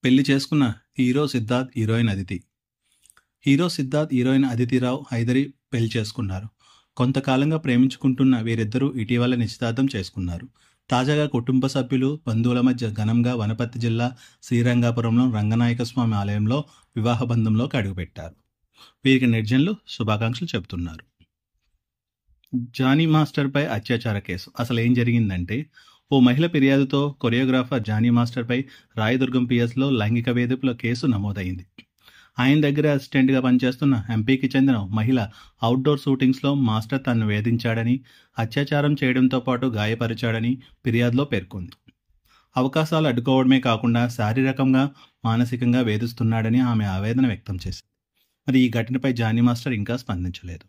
పెళ్లి చేసుకున్న hero Siddharth, heroine Aditi. Hero Siddharth, heroine Aditi Rao Hydari పెళ్లి చేసుకున్నారు. కొంతకాలంగా ప్రేమించుకుంటున్న వీరిద్దరూ ఇటీవల నిశ్చితార్థం చేసుకున్నారు. తాజాగా కుటుంబ సభ్యులు, బంధువుల మధ్య ఘనంగా వనపర్తి జిల్లా శ్రీరంగాపురంలో రంగనాయక స్వామి ఆలయంలో వివాహ బంధంలోకి అడుగుపెట్టారు. వీరికి నిర్జనులు శుభాకాంక్షలు చెబుతున్నారు. జానీ మాస్టర్పై అత్యాచార కేసు. అసలు ఏం జరిగిందంటే, ఓ మహిళ ఫిర్యాదుతో కొరియోగ్రాఫర్ జానీ మాస్టర్పై రాయదుర్గం పిఎస్లో లైంగిక వేధింపుల కేసు నమోదైంది. ఆయన దగ్గర అసిస్టెంట్గా పనిచేస్తున్న ఎంపీకి చెందిన మహిళ అవుట్డోర్ షూటింగ్స్లో మాస్టర్ తనను వేధించాడని, అత్యాచారం చేయడంతో పాటు గాయపరిచాడని ఫిర్యాదులో పేర్కొంది. అవకాశాలు అడ్డుకోవడమే కాకుండా శారీరకంగా, మానసికంగా వేధిస్తున్నాడని ఆమె ఆవేదన వ్యక్తం చేసింది. మరి ఈ ఘటనపై జానీ మాస్టర్ ఇంకా స్పందించలేదు.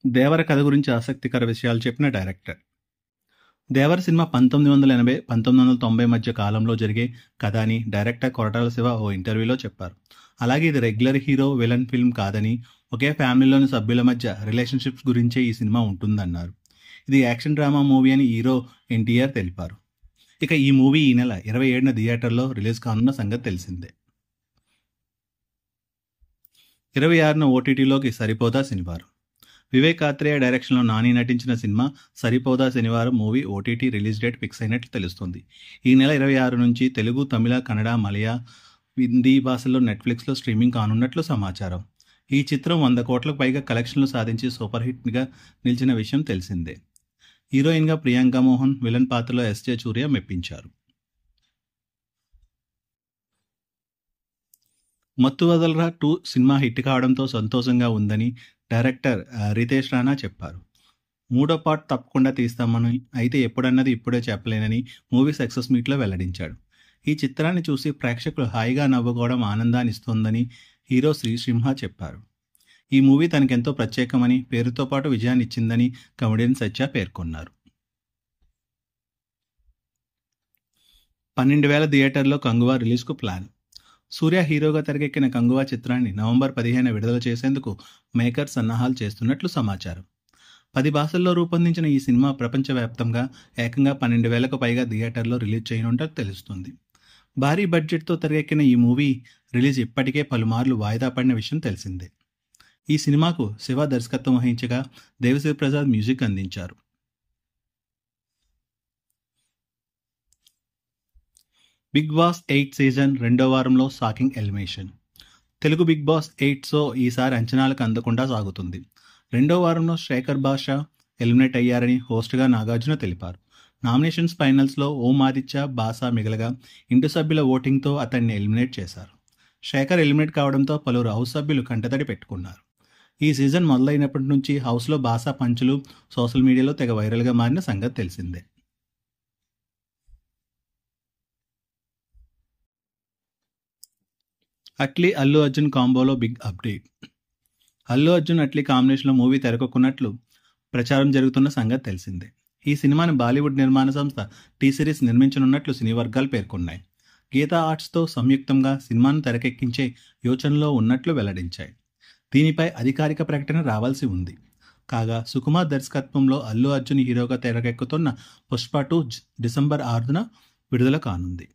దేవర కథ గురించి ఆసక్తికర విషయాలు చెప్పిన డైరెక్టర్. దేవర సినిమా 1980-1990 మధ్య కాలంలో జరిగే కథ అని డైరెక్టర్ కొరటాల శివ ఓ ఇంటర్వ్యూలో చెప్పారు. అలాగే ఇది రెగ్యులర్ హీరో విలన్ ఫిల్మ్ కాదని, ఒకే ఫ్యామిలీలోని సభ్యుల మధ్య రిలేషన్షిప్స్ గురించే ఈ సినిమా ఉంటుందన్నారు. ఇది యాక్షన్ డ్రామా మూవీ అని హీరో ఎన్టీఆర్ తెలిపారు. ఇక ఈ మూవీ ఈ నెల 27న థియేటర్లో రిలీజ్ కానున్న సంగతి తెలిసిందే. 26న ఓటీటీలోకి సరిపోదా శనివారం. వివేక్ ఆత్రేయ డైరెక్షన్లో నాని నటించిన సినిమా సరిపోదా శనివారం movie OTT release date fix అయినట్లు తెలుస్తుంది. ఈ నెల 26 నుంచి తెలుగు, తమిళ, కన్నడ, మలయా, హిందీ భాషల్లో నెట్ఫ్లిక్స్లో స్ట్రీమింగ్ కానున్నట్లు సమాచారం. ఈ చిత్రం 100 కోట్లకు పైగా కలెక్షన్లు సాధించి సూపర్ హిట్గా నిలిచిన విషయం తెలిసిందే. హీరోయిన్గా ప్రియాంక మోహన్, విలన్ పాత్రలో ఎస్జే సూర్య మెప్పించారు. మత్తు వదలరా 2 సినిమా హిట్ కావడంతో సంతోషంగా ఉందని డైరెక్టర్ రితేష్ రాణా చెప్పారు. 3వ పార్ట్ తప్పకుండా తీస్తామని, అయితే ఎప్పుడన్నది ఇప్పుడే చెప్పలేనని మూవీ సక్సెస్ మీట్లో వెల్లడించాడు. ఈ చిత్రాన్ని చూసి ప్రేక్షకులు హాయిగా నవ్వుకోవడం ఆనందాన్ని ఇస్తోందని హీరో శ్రీసింహ చెప్పారు. ఈ మూవీ తనకెంతో ప్రత్యేకమని, పేరుతో పాటు విజయాన్ని ఇచ్చిందని కమెడియన్ సత్య పేర్కొన్నారు. 12,000 థియేటర్లో కంగువా రిలీజ్కు ప్లాన్. సూర్య హీరోగా తెరకెక్కిన కంగువా చిత్రాన్ని నవంబర్ 15న విడుదల చేసేందుకు మేకర్ సన్నాహాలు చేస్తున్నట్లు సమాచారం. 10 భాషల్లో రూపొందించిన ఈ సినిమా ప్రపంచవ్యాప్తంగా ఏకంగా 12,000కు పైగా థియేటర్లో రిలీజ్ చేయనున్నట్టు తెలుస్తుంది. భారీ బడ్జెట్తో తెరకెక్కిన ఈ మూవీ రిలీజ్ ఇప్పటికే పలుమార్లు వాయిదా పడిన విషయం తెలిసిందే. ఈ సినిమాకు శివ దర్శకత్వం వహించగా దేవిశ్రీ ప్రసాద్ మ్యూజిక్ అందించారు. బిగ్ బాస్ 8 సీజన్ 2వ వారంలో shocking elimination. Telugu Bigg Boss 8 show ఈసారి అంచనాలకు అందకుండా సాగుతుంది. 2వ వారంలో శేఖర్ భాషా ఎలిమినేట్ అయ్యారని హోస్ట్గా నాగార్జున తెలిపారు. నామినేషన్స్ ఫైనల్స్లో ఓం ఆదిత్య, బాసా మిగలగా ఇంటి సభ్యుల ఓటింగ్తో అతన్ని ఎలిమినేట్ చేశారు. శేఖర్ ఎలిమినేట్ కావడంతో పలువురు హౌస్ సభ్యులు కంటతడి పెట్టుకున్నారు. ఈ సీజన్ మొదలైనప్పటి నుంచి హౌస్లో బాసా పంచులు సోషల్ మీడియాలో తెగ వైరల్గా మారిన సంగతి తెలిసిందే. అట్లీ అల్లు అర్జున్ కాంబోలో బిగ్ అప్డేట్. అల్లు అర్జున్ అట్లీ కాంబినేషన్లో మూవీ తెరకెక్కున్నట్లు ప్రచారం జరుగుతున్న సంగతి తెలిసిందే. ఈ సినిమాని బాలీవుడ్ నిర్మాణ సంస్థ టీ సిరీస్ నిర్మించనున్నట్లు సినీ వర్గాలు పేర్కొన్నాయి. గీతా ఆర్ట్స్తో సంయుక్తంగా సినిమాను తెరకెక్కించే యోచనలో ఉన్నట్లు వెల్లడించాయి. దీనిపై అధికారిక ప్రకటన రావాల్సి ఉంది. కాగా సుకుమార్ దర్శకత్వంలో అల్లు అర్జున్ హీరోగా తెరకెక్కుతున్న పుష్ప 2 డిసెంబర్ 6న విడుదల కానుంది.